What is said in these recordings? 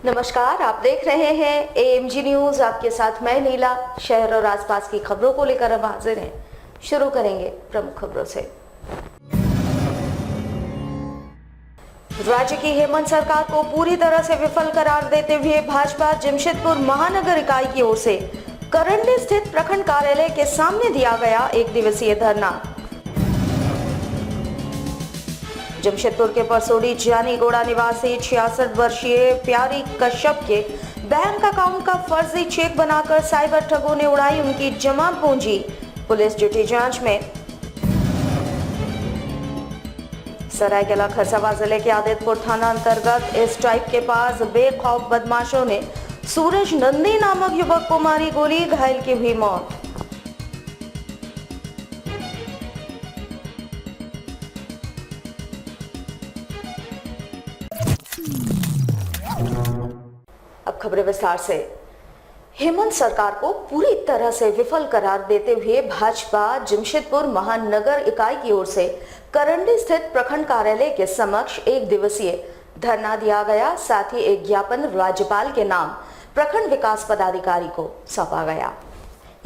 नमस्कार, आप देख रहे हैं एएमजी न्यूज। आपके साथ मैं नीला। शहर और आसपास की खबरों को लेकर हम हाजिर हैं। शुरू करेंगे प्रमुख खबरों से। राज्य की हेमंत सरकार को पूरी तरह से विफल करार देते हुए भाजपा जमशेदपुर महानगर इकाई की ओर से करंडी स्थित प्रखंड कार्यालय के सामने दिया गया एक दिवसीय धरना। जमशेदपुर के परसोड़ी जानीगोड़ा निवासी 66 वर्षीय प्यारी कश्यप के बैंक अकाउंट का फर्जी चेक बनाकर साइबर ठगों ने उड़ाई उनकी जमा पूंजी। पुलिस जुटी जांच में। सरायकेला खरसावां जिले के आदितपुर थाना अंतर्गत इस टाइप के पास बेखौफ बदमाशों ने सूरज नंदी नामक युवक को मारी गोली, घायल की हुई मौत। अब खबरें विस्तार से। हेमंत सरकार को पूरी तरह से विफल करार देते हुए भाजपा जमशेदपुर महानगर इकाई की ओर से करंडी स्थित प्रखंड कार्यालय के समक्ष एक दिवसीय धरना दिया गया। साथ ही एक ज्ञापन राज्यपाल के नाम प्रखंड विकास पदाधिकारी को सौंपा गया।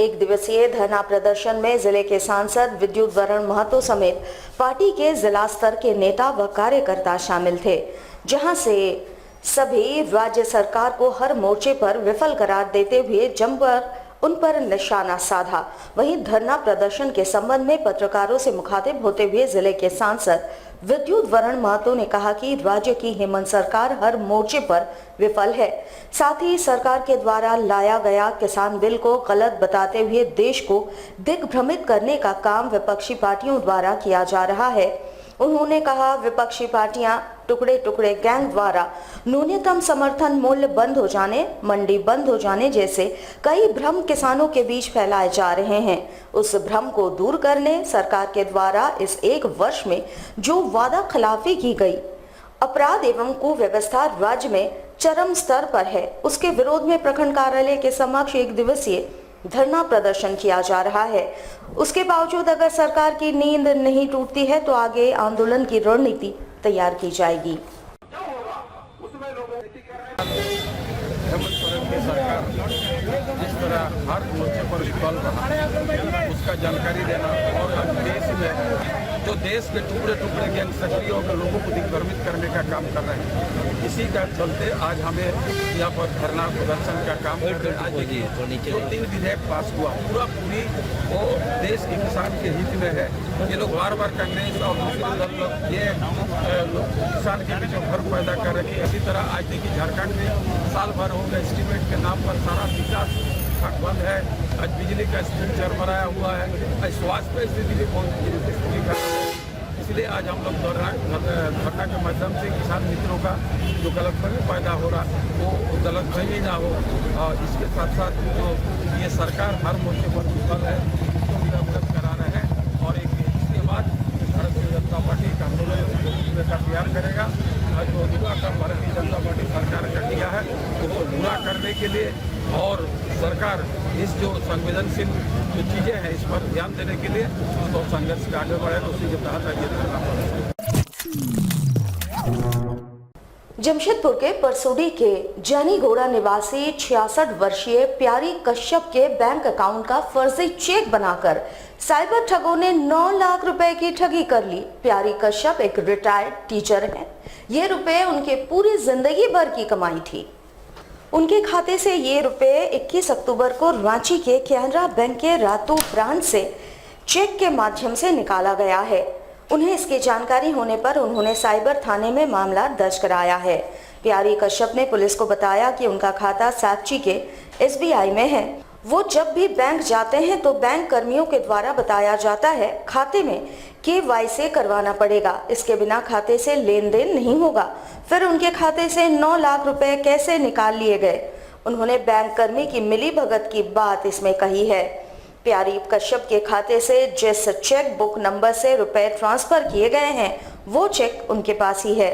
एक दिवसीय धरना प्रदर्शन में जिले के सांसद विद्युत वरण महतो समेत पार्टी के जिला स्तर के नेता व कार्यकर्ता शामिल थे, जहां से सभी राज्य सरकार को हर मोर्चे पर विफल करार देते हुए जमकर उन पर निशाना साधा। वहीं धरना प्रदर्शन के संबंध में पत्रकारों से मुखातिब होते हुए जिले के सांसद विद्युत वरण महतो ने कहा कि राज्य की हेमंत सरकार हर मोर्चे पर विफल है। साथ ही सरकार के द्वारा लाया गया किसान बिल को गलत बताते हुए देश को दिग्भ्रमित करने का काम विपक्षी पार्टियों द्वारा किया जा रहा है। उन्होंने कहा, विपक्षी पार्टियां टुकड़े टुकड़े गैंग द्वारा न्यूनतम समर्थन मूल्य बंद हो जाने, मंडी बंद हो जाने जैसे कई भ्रम किसानों के बीच फैलाए जा रहे हैं। उस भ्रम को दूर करने सरकार के द्वारा इस एक वर्ष में जो वादा खिलाफी की गई, अपराध एवं कुव्यवस्था राज्य में चरम स्तर पर है, उसके विरोध में प्रखंड कार्यालय के समक्ष एक दिवसीय धरना प्रदर्शन किया जा रहा है। उसके बावजूद अगर सरकार की नींद नहीं टूटती है तो आगे आंदोलन की रणनीति तैयार की जाएगी। हेमंत सोरेन की सरकार जिस तरह हर मोर्चे पर विफल रहा, उसका जानकारी देना और अब देश में जो देश के टुकड़े टुकड़े गैंग सक्रिय होकर लोगों को दिग्भ्रमित करने का काम कर रहे हैं, इसी का चलते आज हमें यहाँ पर धरना प्रदर्शन का काम कर रहे हैं। आज जो 3 विधेयक पास हुआ पूरी वो देश के किसान के हित में है। ये लोग बार बार कांग्रेस और दूसरे दल लोग ये किसान के बीच भर पैदा कर रहे हैं। इसी तरह आज देखिए झारखंड में साल भर हो गया एस्टीमेट के नाम पर सारा विकास बंद है। आज बिजली का स्थिति चरमराया हुआ है, स्वास्थ्य स्थिति भी बहुत स्थिति कर रहा है। इसलिए आज हम लोग धरना के माध्यम से किसान मित्रों का जो गलतफहमी पैदा हो रहा वो गलतफहमी ना हो, और इसके साथ साथ जो ये सरकार हर मोर्चे पर विफल है उसको अवगत करा रहे हैं। और इसके बाद भारतीय जनता पार्टी का आंदोलन का तैयार करेगा। आज जो युवा का भारतीय जनता पार्टी सरकार का किया है उसको पूरा करने के लिए और सरकार इस जो संवेदनशील जो चीज़ें हैं इस पर ध्यान देने के लिए तो संघर्ष का आगे बढ़े, उसी के तहत आगे करना पड़ेगा। जमशेदपुर के परसोड़ी के जानीगोड़ा निवासी 66 वर्षीय प्यारी कश्यप के बैंक अकाउंट का फर्जी चेक बनाकर साइबर ठगों ने 9 लाख रुपए की ठगी कर ली। प्यारी कश्यप एक रिटायर्ड टीचर हैं। ये रुपए उनके पूरी जिंदगी भर की कमाई थी। उनके खाते से ये रुपए 21 अक्टूबर को रांची के कैनरा बैंक के रातू ब्रांच से चेक के माध्यम से निकाला गया है। उन्हें इसकी जानकारी होने पर उन्होंने साइबर थाने में मामला दर्ज कराया है। प्यारी कश्यप ने पुलिस को बताया कि उनका खाता साक्षी के SBI में है। वो जब भी बैंक जाते हैं तो बैंक कर्मियों के द्वारा बताया जाता है खाते में KYC करवाना पड़ेगा, इसके बिना खाते से लेन देन नहीं होगा। फिर उनके खाते से 9 लाख रुपए कैसे निकाल लिए गए, उन्होंने बैंक कर्मी की मिलीभगत की बात इसमें कही है। प्यारी कश्यप के खाते से जिस चेक बुक नंबर से रुपए ट्रांसफर किए गए हैं वो चेक उनके पास ही है।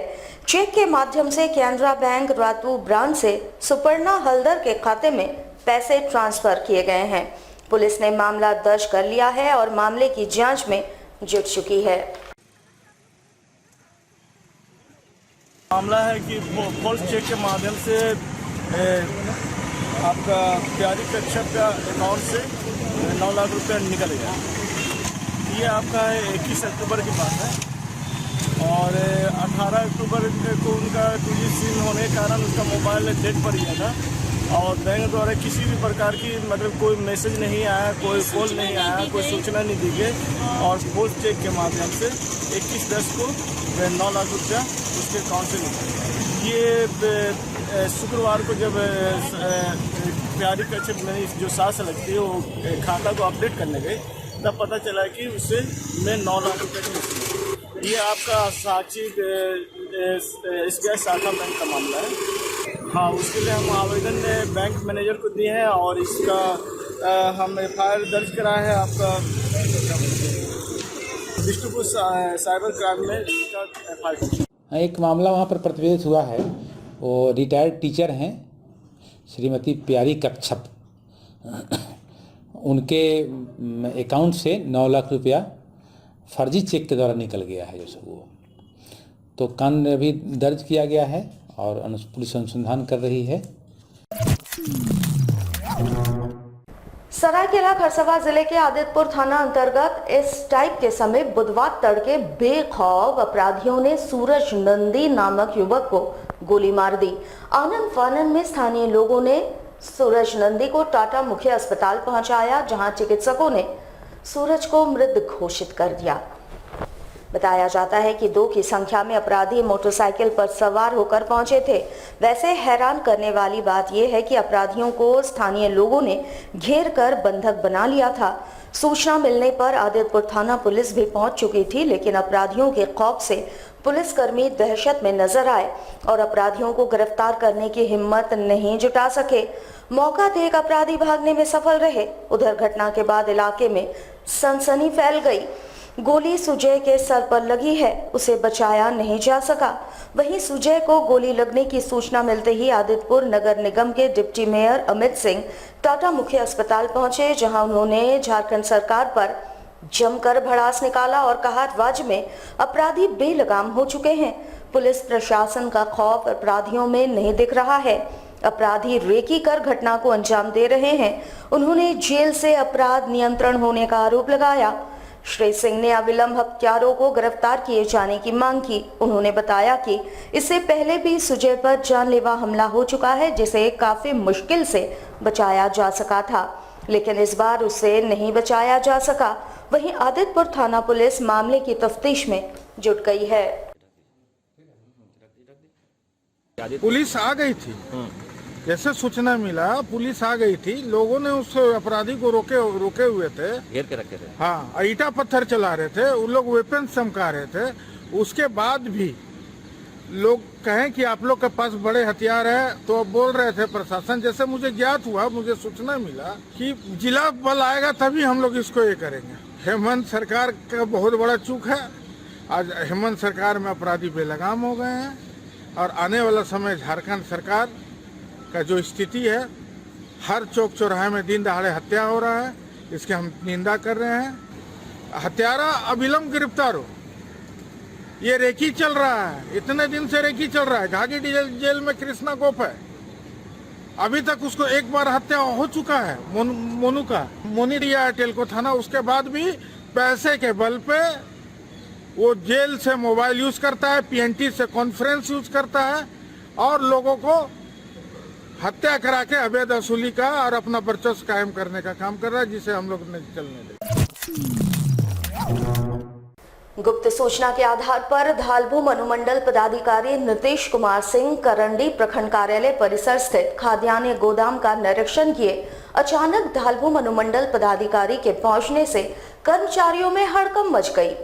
चेक के माध्यम से कैनरा बैंक रातू ब्रांच से सुपर्णा हल्दर के खाते में पैसे ट्रांसफर किए गए हैं। पुलिस ने मामला दर्ज कर लिया है और मामले की जांच में जुट चुकी है। मामला है कि फॉल्स चेक के माध्यम से आपका प्यारी कश्यप का अकाउंट से 9 लाख रुपया निकल गया। ये आपका 21 अक्टूबर की बात है और 18 अक्टूबर को उनका 2G सिम होने के कारण उसका मोबाइल डेड पड़ गया था और बैंक द्वारा किसी भी प्रकार की मतलब कोई मैसेज नहीं आया, कोई कॉल नहीं आया, कोई सूचना नहीं दी गई और फॉल्स चेक के माध्यम से 21/10 को 9 लाख रुपया उसके अकाउंट से निकला। ये शुक्रवार को जब प्यारी कश्यप मेरी जो सास लगती है वो खाता को अपडेट करने गई तब पता चला कि उससे मैं 9 लाख रुपये की निकली। ये आपका साक्षी SBI शाखा बैंक का मामला है। हाँ, उसके लिए हम आवेदन बैंक मैनेजर को दिए हैं और इसका हम FIR दर्ज कराया है आपका बिष्टुपुर साइबर क्राइम में इसका FIR। एक मामला वहाँ पर प्रतिवेदित हुआ है। वो रिटायर्ड टीचर हैं श्रीमती प्यारी कश्यप, उनके अकाउंट से 9 लाख रुपया फर्जी चेक के द्वारा निकल गया है जैसे वो, तो कांड अभी दर्ज किया गया है और पुलिस अनुसंधान कर रही है। सरायकेला खरसावां जिले के आदितपुर थाना अंतर्गत इस टाइप के समय बुधवार तड़के बेखौफ अपराधियों ने सूरज नंदी नामक युवक को गोली मार दी। आनंद फानन में स्थानीय लोगों ने सूरज नंदी को टाटा मुख्य अस्पताल पहुंचाया, जहां चिकित्सकों ने सूरज को मृत घोषित कर दिया। बताया जाता है कि 2 की संख्या में अपराधी मोटरसाइकिल पर सवार होकर पहुंचे थे। वैसे हैरान करने वाली बात यह है कि अपराधियों को स्थानीय लोगों ने घेर कर बंधक बना लिया था। सूचना मिलने पर आदितपुर थाना पुलिस भी पहुंच चुकी थी, लेकिन अपराधियों के खौफ से पुलिसकर्मी दहशत में नजर आए और अपराधियों को गिरफ्तार करने की हिम्मत नहीं जुटा सके। मौका देख अपराधी भागने में सफल रहे। उधर घटना के बाद इलाके में सनसनी फैल गई। गोली सुजय के सर पर लगी है, उसे बचाया नहीं जा सका। वहीं सुजय को गोली लगने की सूचना मिलते ही आदितपुर नगर निगम के डिप्टी मेयर अमित सिंह टाटा मुख्य अस्पताल पहुंचे, जहां उन्होंने झारखंड सरकार पर जमकर भड़ास निकाला और कहा राज्य में अपराधी बेलगाम हो चुके हैं। पुलिस प्रशासन का खौफ अपराधियों में नहीं दिख रहा है। अपराधी रेकी कर घटना को अंजाम दे रहे हैं। उन्होंने जेल से अपराध नियंत्रण होने का आरोप लगाया। श्री सिंह ने अविलंब हत्यारों को गिरफ्तार किए जाने की मांग की। उन्होंने बताया कि इससे पहले भी सुजय पर जानलेवा हमला हो चुका है, जिसे काफी मुश्किल से बचाया जा सका था, लेकिन इस बार उसे नहीं बचाया जा सका। वहीं आदितपुर थाना पुलिस मामले की तफ्तीश में जुट गई है। पुलिस आ गई थी, जैसे सूचना मिला पुलिस आ गई थी। लोगों ने उस अपराधी को रोके हुए थे, घेर के रखे थे। हाँ, ईटा पत्थर चला रहे थे, उन लोग वेपन चमका रहे थे। उसके बाद भी लोग कहें कि आप लोग के पास बड़े हथियार है, तो बोल रहे थे प्रशासन। जैसे मुझे ज्ञात हुआ, मुझे सूचना मिला कि जिला बल आएगा तभी हम लोग इसको ये करेंगे। हेमंत सरकार का बहुत बड़ा चूक है। आज हेमंत सरकार में अपराधी बेलगाम हो गए हैं और आने वाला समय झारखंड सरकार का जो स्थिति है, हर चौक चौराहे में दिन दहाड़े हत्या हो रहा है, इसके हम निंदा कर रहे हैं। हत्यारा अविलंब गिरफ्तार हो, ये रेकी चल रहा है, इतने दिन से रेकी चल रहा है। घाघी जेल में कृष्णा गोप है, अभी तक उसको एक बार हत्या हो चुका है। मोनू का मोनिरिया टेलको थाना, उसके बाद भी पैसे के बल पे वो जेल से मोबाइल यूज करता है, PNT से कॉन्फ्रेंस यूज करता है और लोगों को हत्या करा के अवैध वसूली का और अपना वर्चस्व कायम करने का काम कर रहा है, जिसे हम लोग नहीं चलने देंगे। गुप्त सूचना के आधार पर धालभूम अनुमंडल पदाधिकारी नीतीश कुमार सिंह करंडी प्रखंड कार्यालय परिसर स्थित खाद्यान्न गोदाम का निरीक्षण किए। अचानक धालभूम अनुमंडल पदाधिकारी के पहुंचने से कर्मचारियों में हड़कंप मच गई।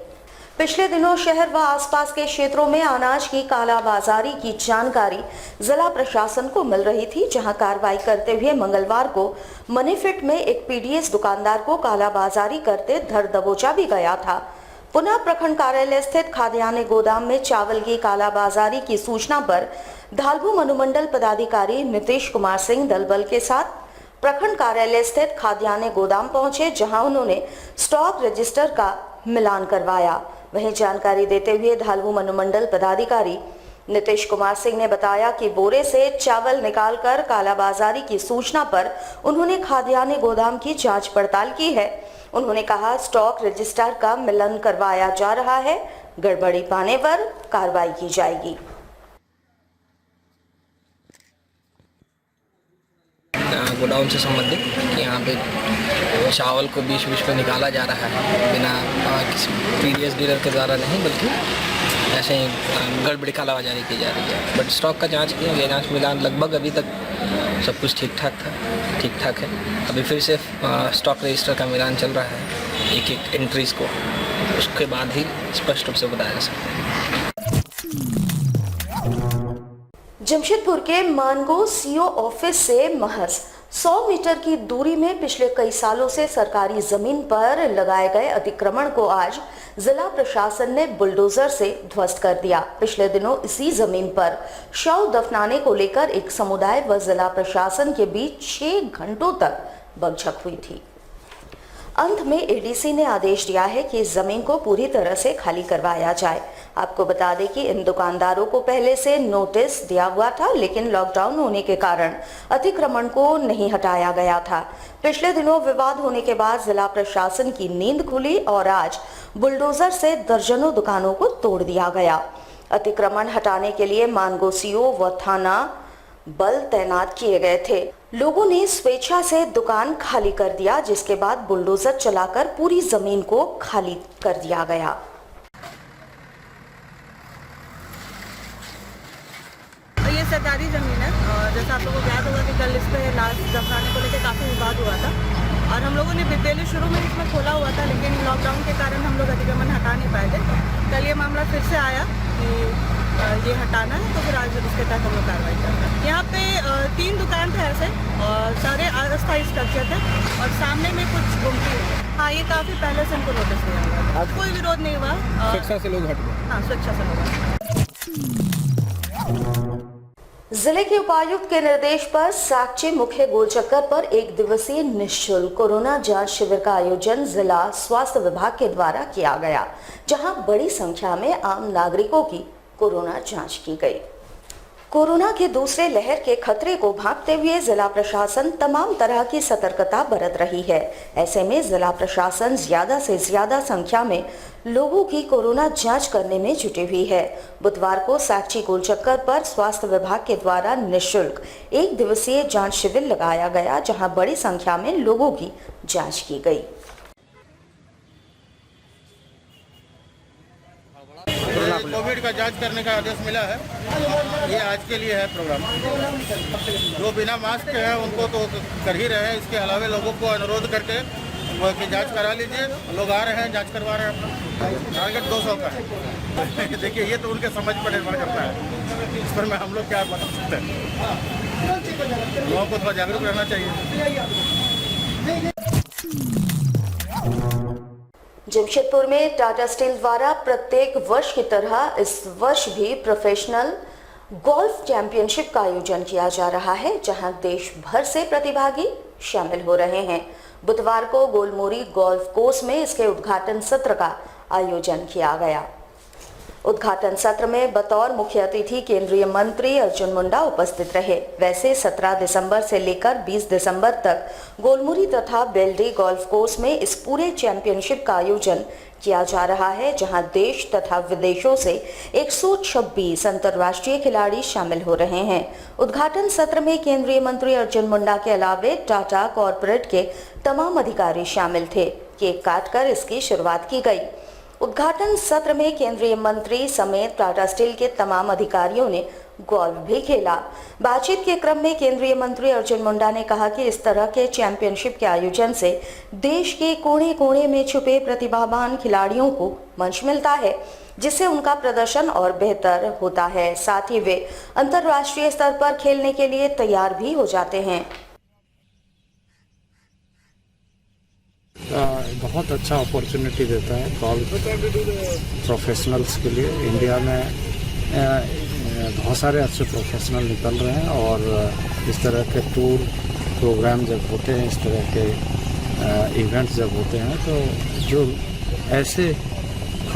पिछले दिनों शहर व आसपास के क्षेत्रों में अनाज की कालाबाजारी की जानकारी जिला प्रशासन को मिल रही थी, जहां कार्रवाई करते हुए मंगलवार को मनीफिट में एक PDS दुकानदार को कालाबाजारी करते धर दबोचा भी गया था। पुनः प्रखंड कार्यालय स्थित खाद्यान्न गोदाम में चावल की कालाबाजारी की सूचना पर धालभूम अनुमंडल पदाधिकारी नीतीश कुमार सिंह दलबल के साथ प्रखंड कार्यालय स्थित खाद्यान्न गोदाम पहुंचे, जहां उन्होंने स्टॉक रजिस्टर का मिलान करवाया। वहीं जानकारी देते हुए धालभूम अनुमंडल पदाधिकारी नीतीश कुमार सिंह ने बताया कि बोरे से चावल निकालकर कालाबाजारी की सूचना पर उन्होंने खाद्यान्न गोदाम की जांच पड़ताल की है। उन्होंने कहा स्टॉक रजिस्टर का मिलान करवाया जा रहा है, गड़बड़ी पाने पर कार्रवाई की जाएगी। गोडाउन से संबंधित कि यहाँ पे चावल को बीच में निकाला जा रहा है बिना किसी प्रीवियस डीलर के द्वारा नहीं, बल्कि ऐसे ही गड़बड़ी कालाबाजारी की जा रही है। बट स्टॉक का जांच किया गया, जांच मिलान लगभग अभी तक सब कुछ ठीक ठाक है। अभी फिर से स्टॉक रजिस्टर का मिलान चल रहा है एक एक एंट्रीज को, उसके बाद ही स्पष्ट रूप से बताया जा सकता है। जमशेदपुर के मानगो सीओ ऑफिस से महज 100 मीटर की दूरी में पिछले कई सालों से सरकारी जमीन पर लगाए गए अतिक्रमण को आज जिला प्रशासन ने बुलडोजर से ध्वस्त कर दिया। पिछले दिनों इसी जमीन पर शव दफनाने को लेकर एक समुदाय व जिला प्रशासन के बीच 6 घंटों तक बकझक हुई थी। अंत में एडीसी ने आदेश दिया है कि इस जमीन को पूरी तरह से खाली करवाया जाए। आपको बता दें कि इन दुकानदारों को पहले से नोटिस दिया हुआ था, लेकिन लॉकडाउन होने के कारण अतिक्रमण को नहीं हटाया गया था। पिछले दिनों विवाद होने के बाद जिला प्रशासन की नींद खुली और आज बुलडोजर से दर्जनों दुकानों को तोड़ दिया गया। अतिक्रमण हटाने के लिए मानगो सीओ व थाना बल तैनात किए गए थे। लोगों ने स्वेच्छा से दुकान खाली कर दिया, जिसके बाद बुलडोजर चलाकर पूरी जमीन को खाली कर दिया गया। ये सरकारी जमीन है और जैसा आप लोगों को याद होगा कि कल इस पे लाश दफनाने को लेकर काफ़ी विवाद हुआ था और हम लोगों ने पहले शुरू में इसमें खोला हुआ था, लेकिन लॉकडाउन के कारण हम लोग अतिक्रमण हटा नहीं पाए थे। कल ये मामला फिर से आया कि ये हटाना है, तो फिर आज उसके तहत हम लोग कार्रवाई कर रहे हैं। यहाँ पे 3 दुकान थे ऐसे और सारे अस्थायी स्ट्रक्चर थे और सामने में कुछ गुमटी है। हाँ, ये काफ़ी पहले से हमको नोटिस दिया हुआ था। कोई विरोध नहीं हुआ, स्वेच्छा से लोग हट गए। हाँ, स्वेच्छा से लोग। जिले के उपायुक्त के निर्देश पर साकची मुख्य गोलचक्कर पर 1 दिवसीय निःशुल्क कोरोना जांच शिविर का आयोजन जिला स्वास्थ्य विभाग के द्वारा किया गया, जहां बड़ी संख्या में आम नागरिकों की कोरोना जांच की गई। कोरोना के दूसरे लहर के खतरे को भांपते हुए जिला प्रशासन तमाम तरह की सतर्कता बरत रही है। ऐसे में जिला प्रशासन ज्यादा से ज्यादा संख्या में लोगों की कोरोना जांच करने में जुटी हुई है। बुधवार को साकची गोलचक्कर पर स्वास्थ्य विभाग के द्वारा निःशुल्क 1 दिवसीय जांच शिविर लगाया गया, जहां बड़ी संख्या में लोगों की जांच की गई। कोविड का जांच करने का आदेश मिला है, ये आज के लिए है प्रोग्राम। जो बिना मास्क के हैं उनको तो कर ही रहे हैं, इसके अलावा लोगों को अनुरोध करके कि जांच करा लीजिए। लोग आ रहे हैं, जांच करवा रहे हैं। टारगेट 200 का है। देखिए, ये तो उनके समझ पर निर्भर करता है, इस पर मैं हम लोग क्या बता सकते हैं। लोगों को थोड़ा जागरूक रहना चाहिए। जमशेदपुर में टाटा स्टील द्वारा प्रत्येक वर्ष की तरह इस वर्ष भी प्रोफेशनल गोल्फ चैंपियनशिप का आयोजन किया जा रहा है, जहां देश भर से प्रतिभागी शामिल हो रहे हैं। बुधवार को गोलमुरी गोल्फ कोर्स में इसके उद्घाटन सत्र का आयोजन किया गया। उद्घाटन सत्र में बतौर मुख्य अतिथि केंद्रीय मंत्री अर्जुन मुंडा उपस्थित रहे। वैसे 17 दिसंबर से लेकर 20 दिसंबर तक गोलमुरी तथा बेल्डी गोल्फ कोर्स में इस पूरे चैंपियनशिप का आयोजन किया जा रहा है, जहां देश तथा विदेशों से 126 अंतर्राष्ट्रीय खिलाड़ी शामिल हो रहे हैं। उद्घाटन सत्र में केंद्रीय मंत्री अर्जुन मुंडा के अलावे टाटा कॉरपोरेट के तमाम अधिकारी शामिल थे। केक काटकर इसकी शुरुआत की गई। उद्घाटन सत्र में केंद्रीय मंत्री समेत टाटा स्टील के तमाम अधिकारियों ने गोल्फ भी खेला। बातचीत के क्रम में केंद्रीय मंत्री अर्जुन मुंडा ने कहा कि इस तरह के चैंपियनशिप के आयोजन से देश के कोने कोने में छुपे प्रतिभावान खिलाड़ियों को मंच मिलता है, जिससे उनका प्रदर्शन और बेहतर होता है। साथ ही वे अंतर्राष्ट्रीय स्तर पर खेलने के लिए तैयार भी हो जाते हैं। बहुत अच्छा अपॉर्चुनिटी देता है गोल्फ प्रोफेशनल्स के लिए। इंडिया में बहुत सारे अच्छे प्रोफेशनल निकल रहे हैं और इस तरह के टूर प्रोग्राम जब होते हैं, इस तरह के इवेंट्स जब होते हैं, तो जो ऐसे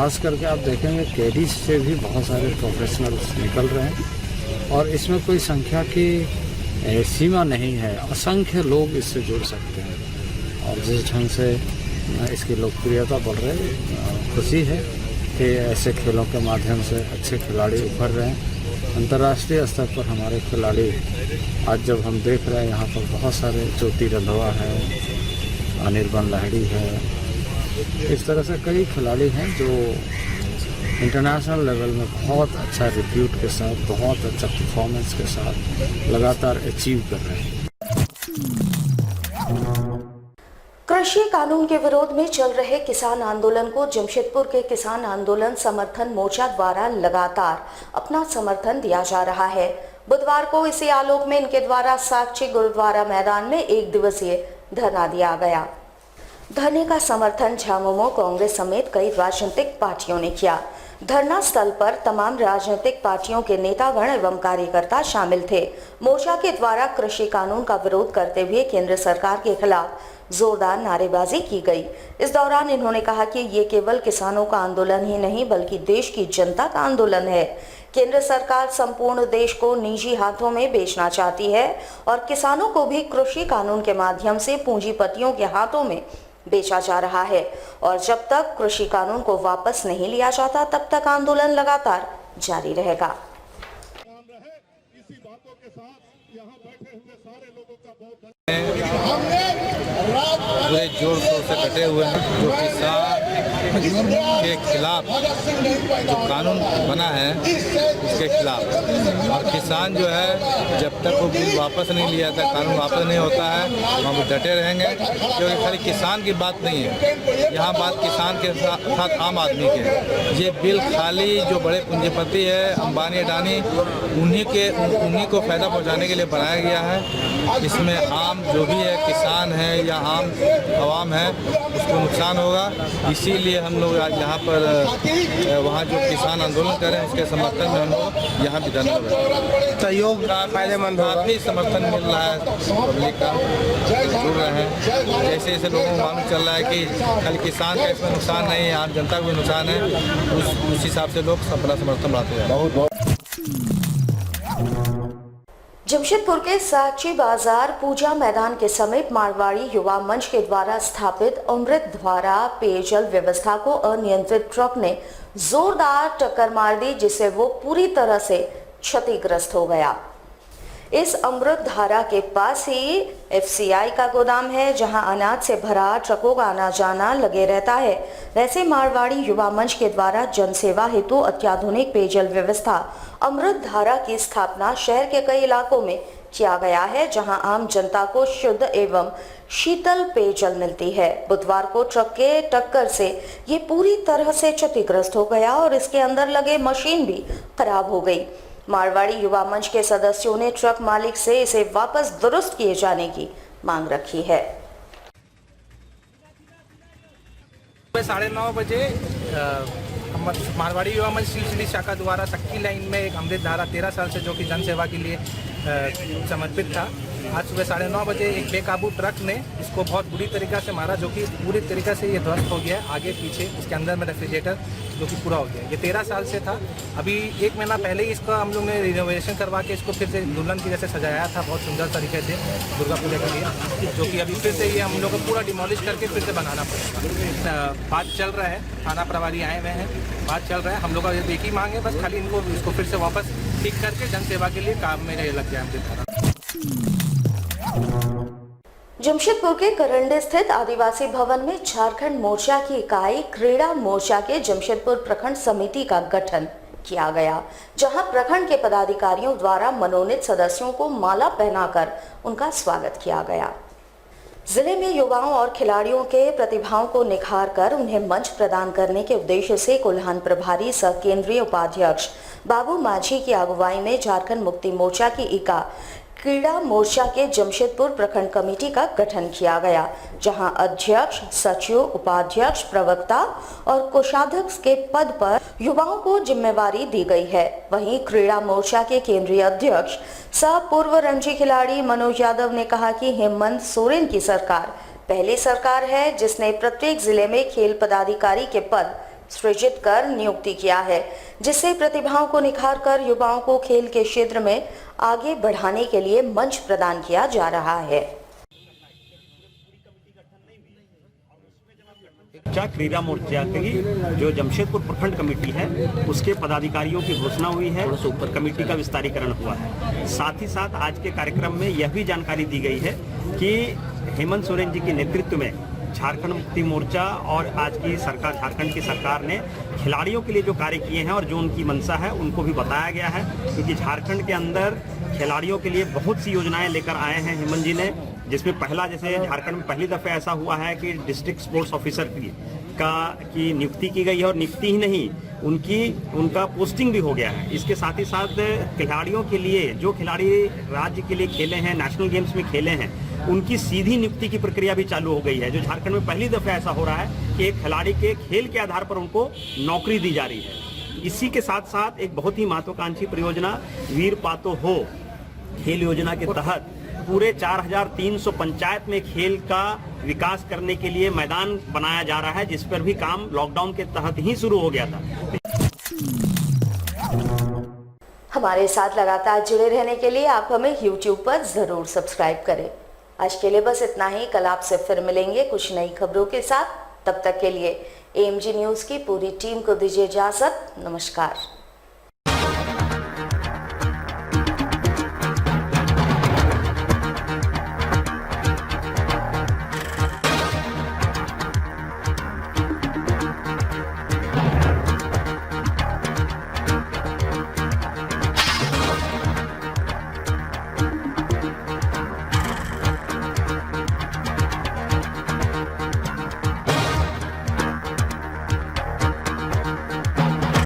खास करके आप देखेंगे केडी से भी बहुत सारे प्रोफेशनल्स निकल रहे हैं और इसमें कोई संख्या की सीमा नहीं है, असंख्य लोग इससे जुड़ सकते हैं और जिस ढंग से इसकी लोकप्रियता बढ़ रही है, खुशी है कि ऐसे खेलों के माध्यम से अच्छे खिलाड़ी उभर रहे हैं। अंतर्राष्ट्रीय स्तर पर हमारे खिलाड़ी आज जब हम देख रहे हैं यहाँ पर बहुत सारे ज्योति रंधवा है, अनिर्बन लाहिड़ी है, इस तरह से कई खिलाड़ी हैं जो इंटरनेशनल लेवल में बहुत अच्छा रिप्यूट के साथ, बहुत अच्छा परफॉर्मेंस के साथ लगातार अचीव कर रहे हैं। कृषि कानून के विरोध में चल रहे किसान आंदोलन को जमशेदपुर के किसान आंदोलन समर्थन मोर्चा द्वारा लगातार अपना समर्थन दिया जा रहा है। बुधवार को इसी आलोक में इनके द्वारा साक्षी गुरुद्वारा मैदान में 1 दिवसीय धरना दिया गया। धरने का समर्थन झामुमो कांग्रेस समेत कई राजनीतिक पार्टियों ने किया। धरना स्थल पर तमाम राजनीतिक पार्टियों के नेतागण एवं कार्यकर्ता शामिल थे। मोर्चा के द्वारा कृषि कानून का विरोध करते हुए केंद्र सरकार के खिलाफ जोरदार नारेबाजी की गई। इस दौरान इन्होंने कहा कि ये केवल किसानों का आंदोलन ही नहीं बल्कि देश की जनता का आंदोलन है। केंद्र सरकार संपूर्ण देश को निजी हाथों में बेचना चाहती है और किसानों को भी कृषि कानून के माध्यम से पूंजीपतियों के हाथों में बेचा जा रहा है और जब तक कृषि कानून को वापस नहीं लिया जाता तब तक आंदोलन लगातार जारी रहेगा। पूरे जोर शोर से कटे हुए हैं जो किसान के खिलाफ जो कानून बना है उसके खिलाफ, और किसान जो है जब तक वो बिल वापस नहीं लिया जाता, कानून वापस नहीं होता है, हम डटे रहेंगे। क्योंकि खाली किसान की बात नहीं है, यहाँ बात किसान के साथ आम आदमी के है। ये बिल खाली जो बड़े पूंजीपति है, अंबानी अडानी, उन्हीं को फायदा पहुँचाने के लिए बनाया गया है। इसमें आम जो भी है, किसान है या आम आवाम है, उसको नुकसान होगा। इसीलिए हम लोग आज यहाँ पर वहाँ जो किसान आंदोलन कर रहे हैं उसके समर्थन में हम लोग यहाँ भी धरना दे रहे हैं। सहयोग फायदेमंद होगा। काफ़ी समर्थन मिल रहा है पब्लिक का, जुड़ रहे हैं। जैसे जैसे लोगों को मालूम चल रहा है कि खाली किसान का इसमें नुकसान नहीं है, आम जनता को भी नुकसान है, उस हिसाब से लोग अपना समर्थन बढ़ाते हैं। जमशेदपुर के साक्षी बाजार पूजा मैदान के समीप मारवाड़ी युवा मंच के द्वारा स्थापित अमृत धारा पेयजल व्यवस्था को अनियंत्रित ट्रक ने जोरदार टक्कर मार दी, जिससे वो पूरी तरह से क्षतिग्रस्त हो गया। इस अमृत धारा के पास ही एफसीआई का गोदाम है, जहां अनाज से भरा ट्रकों का आना जाना लगे रहता है। वैसे मारवाड़ी युवा मंच के द्वारा जनसेवा हेतु अत्याधुनिक पेयजल व्यवस्था अमृत धारा की स्थापना शहर के कई इलाकों में किया गया है, जहां आम जनता को शुद्ध एवं शीतल पेयजल मिलती है। बुधवार को ट्रक के टक्कर से ये पूरी तरह से क्षतिग्रस्त हो गया और इसके अंदर लगे मशीन भी खराब हो गई। मारवाड़ी युवा मंच के सदस्यों ने ट्रक मालिक से इसे वापस दुरुस्त किए जाने की मांग रखी है। 9:30 बजे मारवाड़ी युवा मंच सिलसिली शाखा द्वारा सक्की लाइन में एक अमृत धारा 13 साल से जो कि जन सेवा के लिए समर्पित था, आज सुबह 9:30 बजे एक बेकाबू ट्रक ने इसको बहुत बुरी तरीक़ा से मारा, जो कि पूरी तरीक़ा से ये ध्वस्त हो गया है, आगे पीछे इसके अंदर में रेफ्रिजरेटर जो कि पूरा हो गया। ये 13 साल से था। अभी 1 महीना पहले ही इसका हम लोग ने रिनोवेशन करवा के इसको फिर से दुल्हन की जैसे सजाया था, बहुत सुंदर तरीके से दुर्गा पूजा के लिए, जो कि अभी फिर से ये हम लोग को पूरा डिमोलिश करके फिर से बनाना पड़ेगा। बात चल रहा है, थाना प्रभारी आए हुए हैं, बात चल रहा है। हम लोग का एक ही मांग है, बस खाली इनको इसको फिर से वापस ठीक करके जन सेवा के लिए काम में लग जाए। जमशेदपुर के करंडे स्थित आदिवासी भवन में झारखंड मोर्चा की इकाई क्रीड़ा मोर्चा के जमशेदपुर प्रखंड समिति का गठन किया गया, जहां प्रखंड के पदाधिकारियों द्वारा मनोनीत सदस्यों को माला पहनाकर उनका स्वागत किया गया। जिले में युवाओं और खिलाड़ियों के प्रतिभाओं को निखार कर उन्हें मंच प्रदान करने के उद्देश्य से कोल्हान प्रभारी सह केंद्रीय उपाध्यक्ष बाबू माझी की अगुवाई में झारखंड मुक्ति मोर्चा की इकाई क्रीड़ा मोर्चा के जमशेदपुर प्रखंड कमेटी का गठन किया गया, जहां अध्यक्ष, सचिव, उपाध्यक्ष, प्रवक्ता और कोषाध्यक्ष के पद पर युवाओं को जिम्मेवारी दी गई है। वहीं क्रीड़ा मोर्चा के केंद्रीय अध्यक्ष सह पूर्व रणजी खिलाड़ी मनोज यादव ने कहा कि हेमंत सोरेन की सरकार पहली सरकार है जिसने प्रत्येक जिले में खेल पदाधिकारी के पद सृजित कर नियुक्ति किया है, जिससे प्रतिभाओं को निखार कर युवाओं को खेल के क्षेत्र में आगे बढ़ाने के लिए मंच प्रदान किया जा रहा है। क्रीड़ा मोर्चा की जो जमशेदपुर प्रखंड कमेटी है उसके पदाधिकारियों की घोषणा हुई है, ऊपर कमेटी का विस्तारीकरण हुआ है। साथ ही साथ आज के कार्यक्रम में यह भी जानकारी दी गई है कि हेमंत सोरेन जी के नेतृत्व में झारखंड मुक्ति मोर्चा और आज की सरकार, झारखंड की सरकार ने खिलाड़ियों के लिए जो कार्य किए हैं और जो उनकी मंशा है उनको भी बताया गया है, क्योंकि झारखंड के अंदर खिलाड़ियों के लिए बहुत सी योजनाएं लेकर आए हैं हेमंत जी ने, जिसमें पहला, जैसे झारखंड में पहली दफ़ा ऐसा हुआ है कि डिस्ट्रिक्ट स्पोर्ट्स ऑफिसर की नियुक्ति की गई है, और नियुक्ति ही नहीं, उनका पोस्टिंग भी हो गया है। इसके साथ ही साथ खिलाड़ियों के लिए, जो खिलाड़ी राज्य के लिए खेले हैं, नेशनल गेम्स में खेले हैं, उनकी सीधी नियुक्ति की प्रक्रिया भी चालू हो गई है, जो झारखंड में पहली दफ़ा ऐसा हो रहा है कि एक खिलाड़ी के खेल के आधार पर उनको नौकरी दी जा रही है। इसी के साथ साथ एक बहुत ही महत्वाकांक्षी परियोजना वीर पातो हो खेल योजना के तहत पूरे 4300 पंचायत में खेल का विकास करने के लिए मैदान बनाया जा रहा है, जिस पर भी काम लॉकडाउन के तहत ही शुरू हो गया था। हमारे साथ लगातार जुड़े रहने के लिए आप हमें YouTube पर जरूर सब्सक्राइब करें। आज के लिए बस इतना ही। कल आपसे फिर मिलेंगे कुछ नई खबरों के साथ। तब तक के लिए AMG न्यूज की पूरी टीम को दीजिए इजाजत। नमस्कार।